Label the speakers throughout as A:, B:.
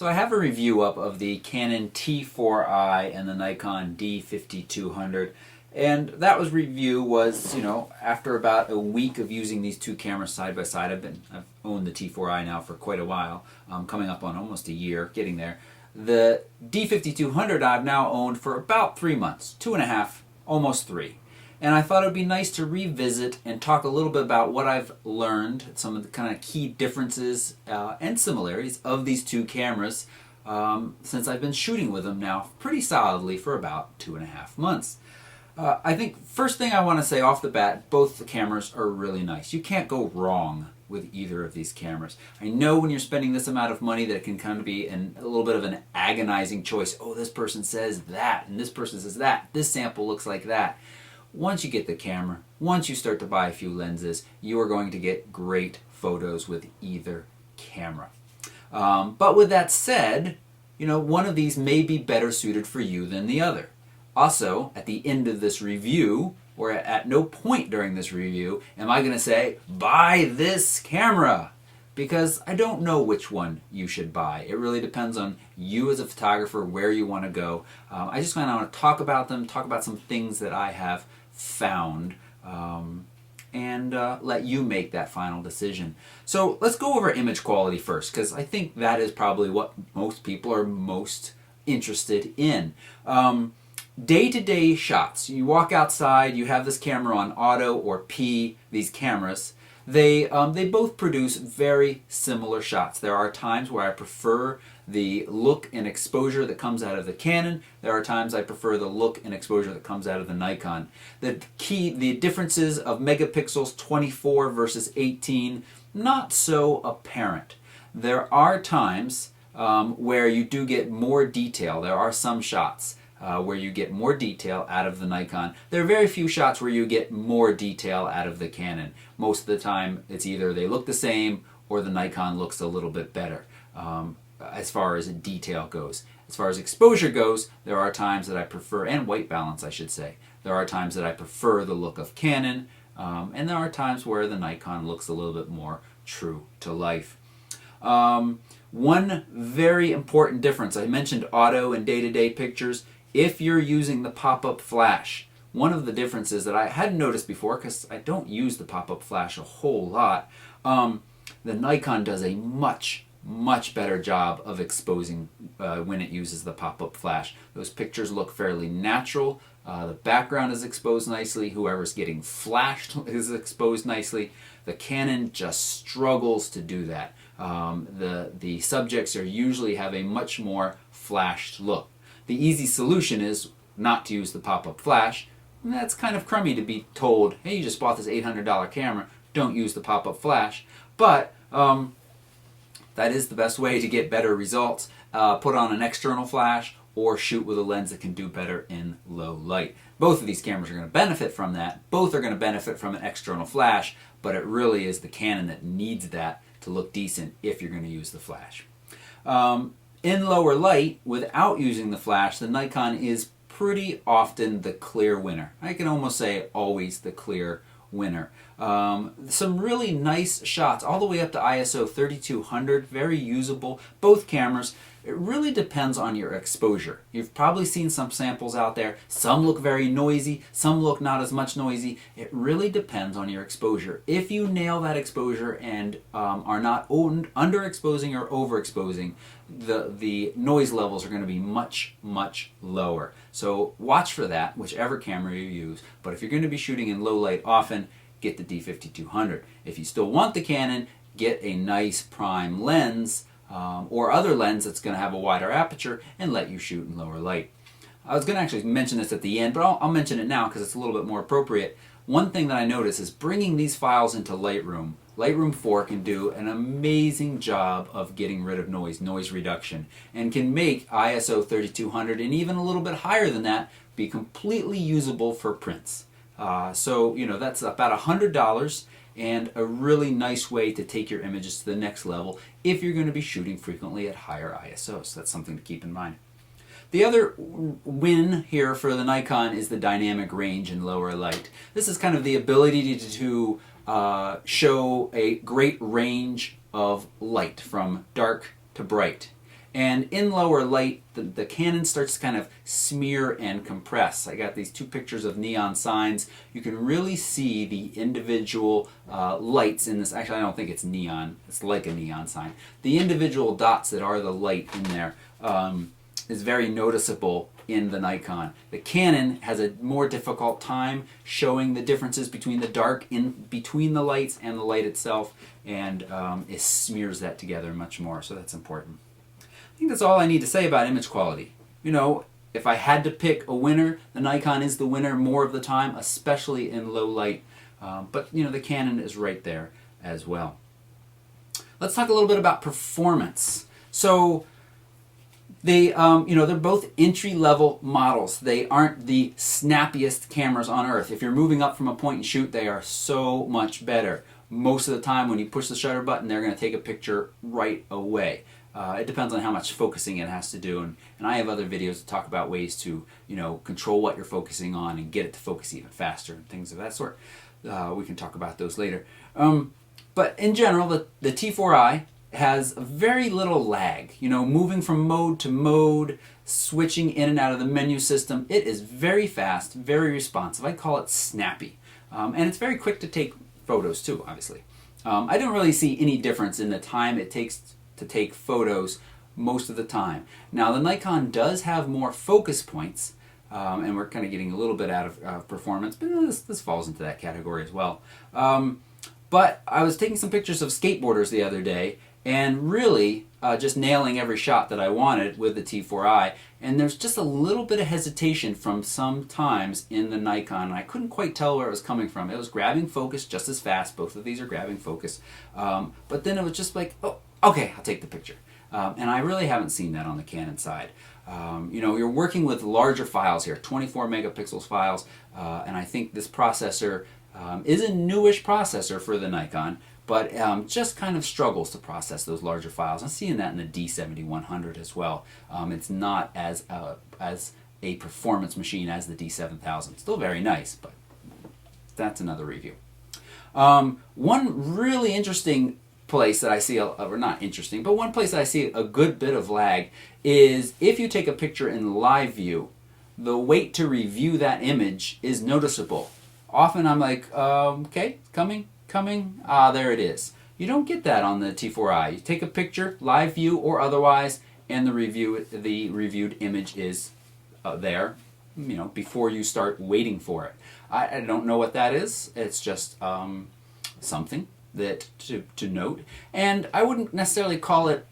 A: So I have a review up of the Canon T4i and the Nikon D5200, and that review was, after about a week of using these two cameras side by side. I've owned the T4i now for quite a while, coming up on almost a year, getting there. The D5200 I've now owned for about 3 months, 2.5, almost 3. And I thought it would be nice to revisit and talk a little bit about what I've learned, some of the kind of key differences and similarities of these two cameras since I've been shooting with them now pretty solidly for about 2.5 months. I think first thing I want to say off the bat, both the cameras are really nice. You can't go wrong with either of these cameras. I know when you're spending this amount of money that it can kind of be a little bit of an agonizing choice. Oh, this person says that, and this person says that. This sample looks like that. Once you get the camera, once you start to buy a few lenses, you are going to get great photos with either camera. But with that said, one of these may be better suited for you than the other. Also, at the end of this review, or at no point during this review, am I going to say, buy this camera, because I don't know which one you should buy. It really depends on you as a photographer, where you want to go. I just kind of want to talk about them, talk about some things that I have found, and let you make that final decision. So let's go over image quality first, because I think that is probably what most people are most interested in. Day-to-day shots. You walk outside, you have this camera on auto or P, these cameras. They both produce very similar shots. There are times where I prefer the look and exposure that comes out of the Canon. There are times I prefer the look and exposure that comes out of the Nikon. The differences of megapixels, 24 versus 18, not so apparent. There are times where you do get more detail. There are some shots where you get more detail out of the Nikon. There are very few shots where you get more detail out of the Canon. Most of the time it's either they look the same or the Nikon looks a little bit better as far as detail goes. As far as exposure goes, there are times that I prefer, and white balance I should say, there are times that I prefer the look of Canon, and there are times where the Nikon looks a little bit more true to life. One very important difference, I mentioned auto and day-to-day pictures. If you're using the pop-up flash, one of the differences that I hadn't noticed before, because I don't use the pop-up flash a whole lot, the Nikon does a much better job of exposing when it uses the pop-up flash. Those pictures look fairly natural. The background is exposed nicely. Whoever's getting flashed is exposed nicely. The Canon just struggles to do that. The subjects usually have a much more flashed look. The easy solution is not to use the pop-up flash. And that's kind of crummy to be told, hey, you just bought this $800 camera, don't use the pop-up flash. But that is the best way to get better results. Put on an external flash or shoot with a lens that can do better in low light. Both of these cameras are going to benefit from that. Both are going to benefit from an external flash, but it really is the Canon that needs that to look decent if you're going to use the flash. In lower light, without using the flash, the Nikon is pretty often the clear winner. I can almost say always the clear winner. Some really nice shots, all the way up to ISO 3200, very usable. Both cameras. It really depends on your exposure. You've probably seen some samples out there. Some look very noisy, some look not as much noisy. It really depends on your exposure. If you nail that exposure and are not underexposing or overexposing, the noise levels are going to be much lower. So watch for that, whichever camera you use. But if you're going to be shooting in low light often, get the D5200. If you still want the Canon, get a nice prime lens or other lens that's going to have a wider aperture and let you shoot in lower light. I was going to actually mention this at the end, but I'll mention it now because it's a little bit more appropriate. One thing that I noticed is bringing these files into Lightroom. Lightroom 4 can do an amazing job of getting rid of noise reduction, and can make ISO 3200 and even a little bit higher than that be completely usable for prints. So that's about $100 and a really nice way to take your images to the next level if you're going to be shooting frequently at higher ISOs. That's something to keep in mind. The other win here for the Nikon is the dynamic range in lower light. This is kind of the ability to show a great range of light from dark to bright. And in lower light, the Canon starts to kind of smear and compress. I got these two pictures of neon signs. You can really see the individual lights in this. Actually, I don't think it's neon. It's like a neon sign. The individual dots that are the light in there is very noticeable in the Nikon. The Canon has a more difficult time showing the differences between the dark in between the lights and the light itself, and it smears that together much more, so that's important. I think that's all I need to say about image quality. You know, if I had to pick a winner, the Nikon is the winner more of the time, especially in low light. But you know, the Canon is right there as well. Let's talk a little bit about performance. So they, you know, they're both entry-level models. They aren't the snappiest cameras on earth. If you're moving up from a point and shoot, they are so much better. Most of the time, when you push the shutter button, they're going to take a picture right away. It depends on how much focusing it has to do, and I have other videos to talk about ways to, you know, control what you're focusing on and get it to focus even faster and things of that sort. We can talk about those later. But in general, the T4i has very little lag. You know, moving from mode to mode, switching in and out of the menu system, it is very fast, very responsive. I call it snappy. And it's very quick to take photos too, obviously. I don't really see any difference in the time it takes to take photos most of the time. Now the Nikon does have more focus points, and we're kind of getting a little bit out of performance, but this falls into that category as well. But I was taking some pictures of skateboarders the other day, and really just nailing every shot that I wanted with the T4i, and there's just a little bit of hesitation from some times in the Nikon, and I couldn't quite tell where it was coming from. It was grabbing focus just as fast. Both of these are grabbing focus, but then it was just like, oh, okay, I'll take the picture. And I really haven't seen that on the Canon side. You know, you're working with larger files here, 24 megapixels files, and I think this processor is a newish processor for the Nikon, but just kind of struggles to process those larger files. I'm seeing that in the D5100 as well. It's not as a performance machine as the D7000. Still very nice, but that's another review. One really interesting place that I see, or not interesting, but one place that I see a good bit of lag is if you take a picture in live view, the wait to review that image is noticeable. Often I'm like, okay, coming, there it is. You don't get that on the T4i. You take a picture, live view or otherwise, and the reviewed image is there, you know, before you start waiting for it. I don't know what that is. It's just something that to note, and I wouldn't necessarily call it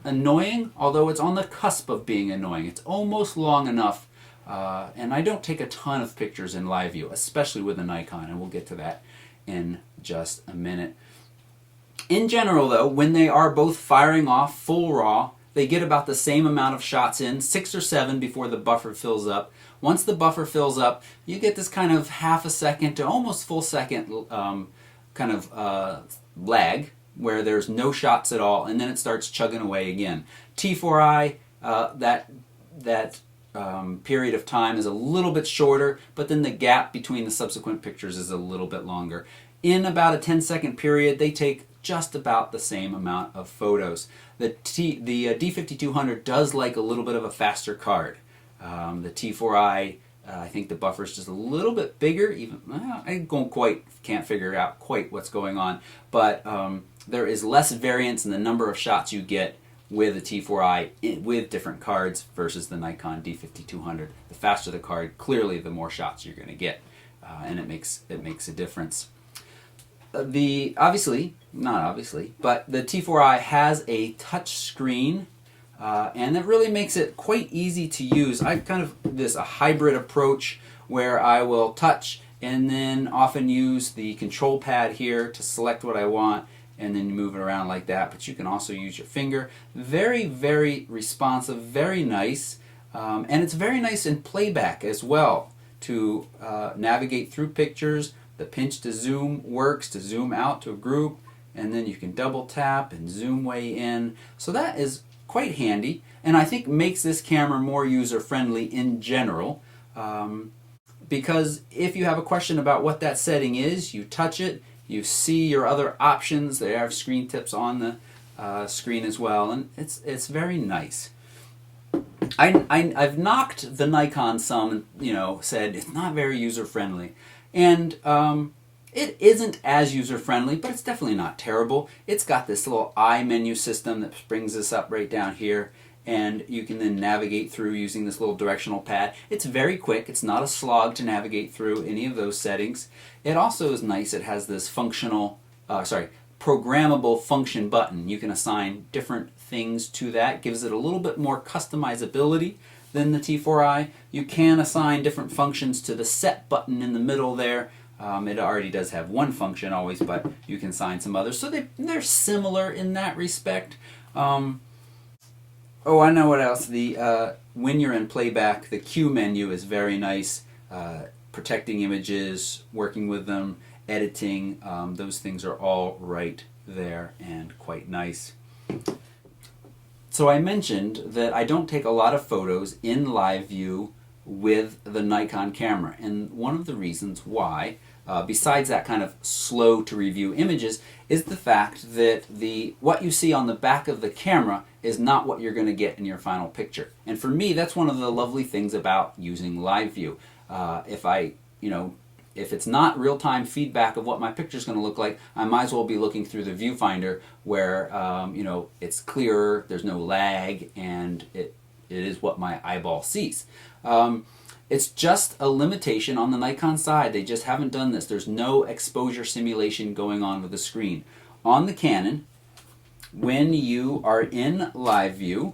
A: annoying, although it's on the cusp of being annoying. It's almost long enough, and I don't take a ton of pictures in live view, especially with a Nikon, and we'll get to that in just a minute. In general though, when they are both firing off full RAW, they get about the same amount of shots in, 6 or 7 before the buffer fills up. Once the buffer fills up, you get this kind of half a second to almost full second kind of lag where there's no shots at all, and then it starts chugging away again. T4i, that period of time is a little bit shorter, but then the gap between the subsequent pictures is a little bit longer. In about a 10-second period, they take just about the same amount of photos. The D5200 does like a little bit of a faster card. The T4i, I think the buffer is just a little bit bigger. Even I can't figure out quite what's going on, but there is less variance in the number of shots you get with the T4i with different cards versus the Nikon D5200. The faster the card, clearly the more shots you're going to get, and it makes a difference. Not obviously, but the T4i has a touch screen. And that really makes it quite easy to use. I kind of a hybrid approach where I will touch and then often use the control pad here to select what I want and then move it around like that. But you can also use your finger. Very, very responsive, very nice. And it's very nice in playback as well to navigate through pictures. The pinch to zoom works to zoom out to a group, and then you can double tap and zoom way in. So that is quite handy, and I think makes this camera more user-friendly in general, because if you have a question about what that setting is, you touch it, you see your other options. They have screen tips on screen as well, and it's very nice. I've knocked the Nikon some, said it's not very user friendly, and it isn't as user friendly, but it's definitely not terrible. It's got this little eye menu system that brings this up right down here, and you can then navigate through using this little directional pad. It's very quick. It's not a slog to navigate through any of those settings. It also is nice. It has this programmable function button. You can assign different things to that. Gives it a little bit more customizability than the T4i. You can assign different functions to the set button in the middle there. It already does have one function always, but you can assign some others. So they're similar in that respect. Oh, I know what else. When you're in playback, the Q menu is very nice. Protecting images, working with them, editing, those things are all right there and quite nice. So I mentioned that I don't take a lot of photos in live view with the Nikon camera, and one of the reasons why, besides that kind of slow to review images, is the fact that what you see on the back of the camera is not what you're going to get in your final picture. And for me, that's one of the lovely things about using live view. If it's not real-time feedback of what my picture is going to look like, I might as well be looking through the viewfinder where it's clearer, there's no lag, and it is what my eyeball sees. It's just a limitation on the Nikon side. They just haven't done this. There's no exposure simulation going on with the screen. On the Canon, when you are in live view,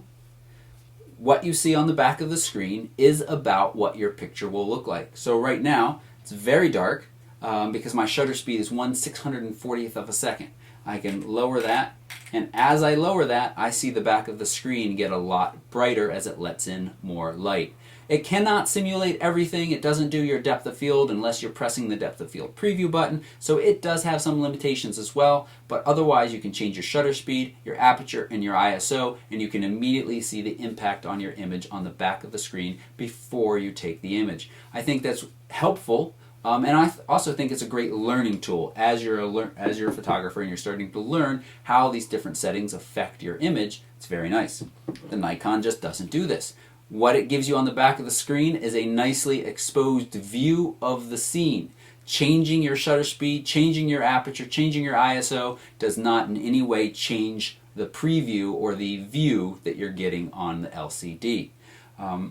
A: what you see on the back of the screen is about what your picture will look like. So right now, it's very dark because my shutter speed is 1/640th of a second. I can lower that, and as I lower that, I see the back of the screen get a lot brighter as it lets in more light. It cannot simulate everything. It doesn't do your depth of field unless you're pressing the depth of field preview button, so it does have some limitations as well, but otherwise you can change your shutter speed, your aperture, and your ISO, and you can immediately see the impact on your image on the back of the screen before you take the image. I think that's helpful. And I also think it's a great learning tool as you're a photographer and you're starting to learn how these different settings affect your image. It's very nice. The Nikon just doesn't do this. What it gives you on the back of the screen is a nicely exposed view of the scene. Changing your shutter speed, changing your aperture, changing your ISO does not in any way change the preview or the view that you're getting on the LCD.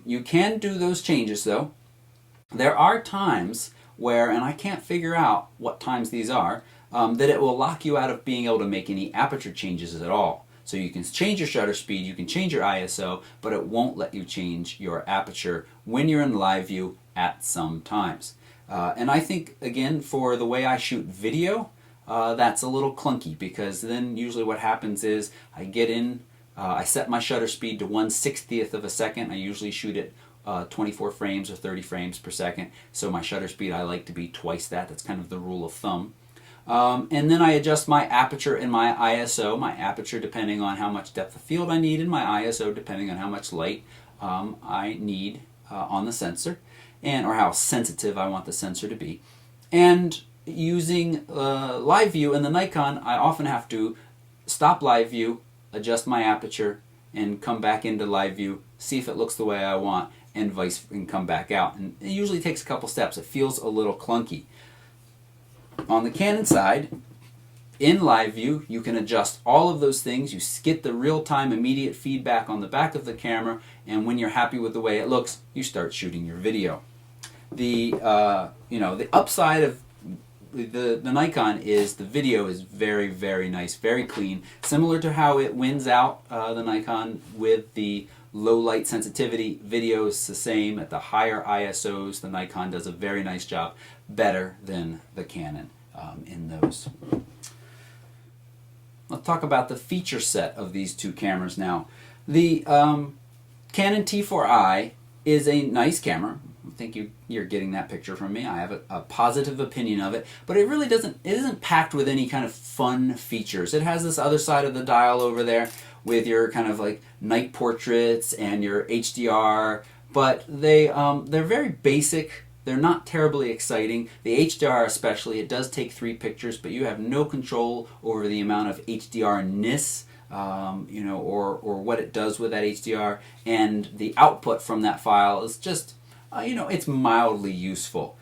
A: You can do those changes though. There are times where, and I can't figure out what times these are, that it will lock you out of being able to make any aperture changes at all. So you can change your shutter speed, you can change your ISO, but it won't let you change your aperture when you're in live view at some times. And I think, again, for the way I shoot video, that's a little clunky, because then usually what happens is I get in, I set my shutter speed to 1/60th of a second. I usually shoot it 24 frames or 30 frames per second. So my shutter speed, I like to be twice that. That's kind of the rule of thumb. And then I adjust my aperture and my ISO. My aperture depending on how much depth of field I need, and my ISO depending on how much light I need on the sensor, or how sensitive I want the sensor to be. And using live view in the Nikon, I often have to stop live view, adjust my aperture, and come back into live view, see if it looks the way I want, and come back out. And it usually takes a couple steps. It feels a little clunky. On the Canon side, in live view, you can adjust all of those things. You get the real-time immediate feedback on the back of the camera, and when you're happy with the way it looks, you start shooting your video. The upside of the Nikon is the video is very, very nice, very clean, similar to how it wins out the Nikon with the low light sensitivity. Video is the same. At the higher ISOs, the Nikon does a very nice job, better than the Canon in those. Let's talk about the feature set of these two cameras now. The Canon T4i is a nice camera. I think you're getting that picture from me. I have a positive opinion of it, but it really isn't packed with any kind of fun features. It has this other side of the dial over there with your kind of like night portraits and your HDR, but they're very basic. They're not terribly exciting. The HDR especially, it does take 3 pictures, but you have no control over the amount of HDR-ness you know, or what it does with that HDR, and the output from that file is just, you know, it's mildly useful.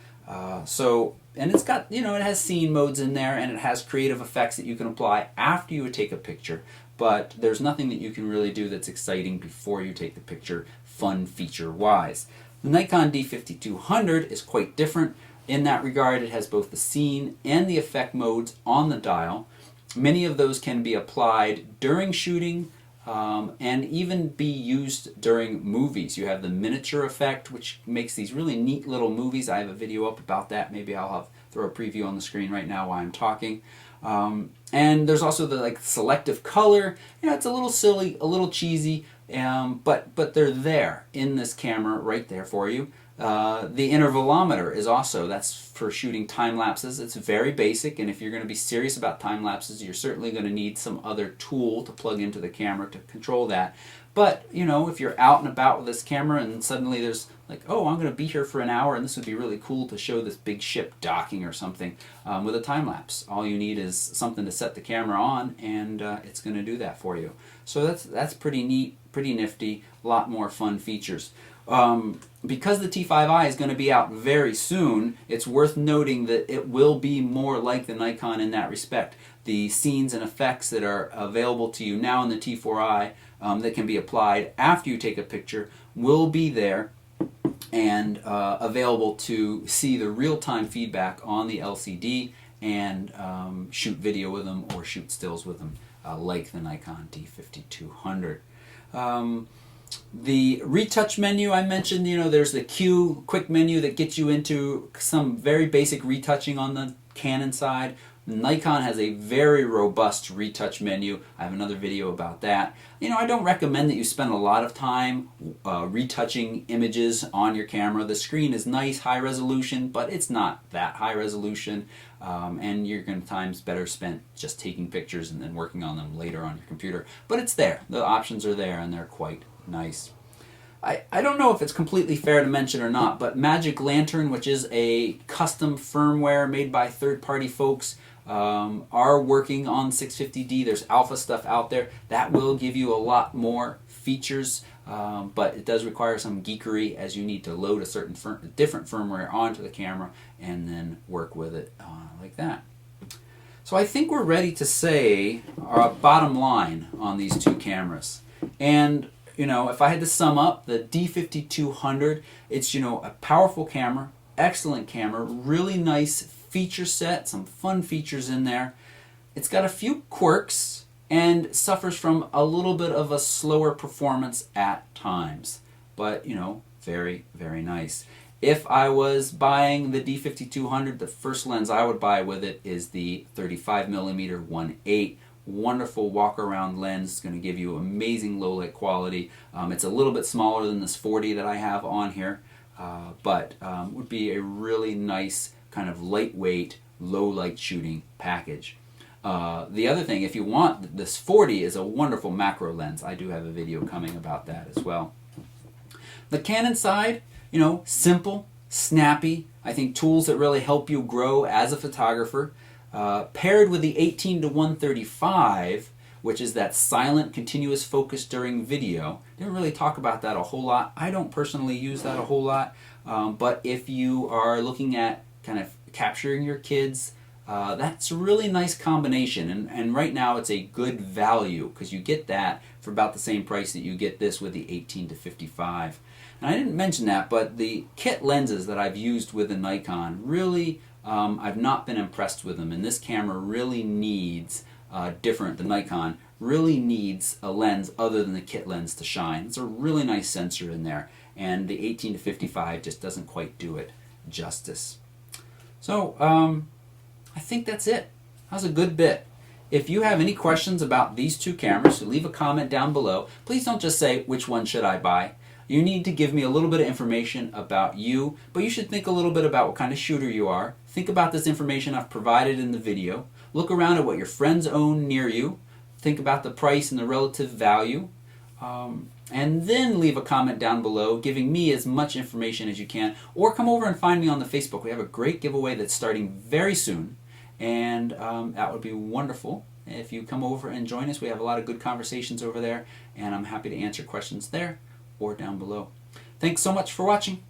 A: And it's got, you know, it has scene modes in there, and it has creative effects that you can apply after you would take a picture, but there's nothing that you can really do that's exciting before you take the picture, fun feature-wise. The Nikon D5200 is quite different in that regard. It has both the scene and the effect modes on the dial. Many of those can be applied during shooting, and even be used during movies. You have the miniature effect, which makes these really neat little movies. I have a video up about that. Maybe I'll throw a preview on the screen right now while I'm talking. And there's also the selective color. You know, it's a little silly, a little cheesy, but they're there in this camera right there for you. The intervalometer is also, that's for shooting time lapses. It's very basic, and if you're going to be serious about time lapses, you're certainly going to need some other tool to plug into the camera to control that. But, you know, if you're out and about with this camera and suddenly there's like, oh, I'm going to be here for an hour and this would be really cool to show this big ship docking or something with a time lapse. All you need is something to set the camera on, and it's going to do that for you. So that's pretty neat, pretty nifty, a lot more fun features. Because the T5i is going to be out very soon, it's worth noting that it will be more like the Nikon in that respect. The scenes and effects that are available to you now in the T4i that can be applied after you take a picture will be there and available to see the real-time feedback on the LCD and shoot video with them or shoot stills with them like the Nikon D5200. The retouch menu I mentioned, you know, there's the Q quick menu that gets you into some very basic retouching on the Canon side. Nikon has a very robust retouch menu. I have another video about that. You know, I don't recommend that you spend a lot of time retouching images on your camera. The screen is nice, high resolution, but it's not that high resolution, and you're going to times better spent just taking pictures and then working on them later on your computer. But it's there. The options are there, and they're quite nice. I don't know if it's completely fair to mention or not, but Magic Lantern, which is a custom firmware made by third-party folks, are working on 650D. There's alpha stuff out there that will give you a lot more features, but it does require some geekery as you need to load a certain different firmware onto the camera and then work with it like that. So I think we're ready to say our bottom line on these two cameras. And you know, if I had to sum up the D5200, it's, you know, a powerful camera, excellent camera, really nice feature set, some fun features in there. It's got a few quirks and suffers from a little bit of a slower performance at times, but, you know, very, very nice. If I was buying the D5200, the first lens I would buy with it is the 35mm 1.8. Wonderful walk-around lens. It's going to give you amazing low-light quality. It's a little bit smaller than this 40 that I have on here, but would be a really nice kind of lightweight, low-light shooting package. The other thing, if you want, this 40 is a wonderful macro lens. I do have a video coming about that as well. The Canon side, you know, simple, snappy. I think tools that really help you grow as a photographer. Paired with the 18-135, which is that silent continuous focus during video. Didn't really talk about that a whole lot. I don't personally use that a whole lot, but if you are looking at kind of capturing your kids, that's a really nice combination, and right now it's a good value because you get that for about the same price that you get this with the 18-55. And I didn't mention that, but the kit lenses that I've used with the Nikon really, I've not been impressed with them, and this camera really needs, the Nikon really needs a lens other than the kit lens to shine. It's a really nice sensor in there, and the 18-55 just doesn't quite do it justice. So, I think that's it. That was a good bit. If you have any questions about these two cameras, leave a comment down below. Please don't just say, which one should I buy? You need to give me a little bit of information about you, but you should think a little bit about what kind of shooter you are. Think about this information I've provided in the video. Look around at what your friends own near you. Think about the price and the relative value. And then leave a comment down below giving me as much information as you can, or come over and find me on the Facebook. We have a great giveaway that's starting very soon, and that would be wonderful if you come over and join us. We have a lot of good conversations over there, and I'm happy to answer questions there or down below. Thanks so much for watching.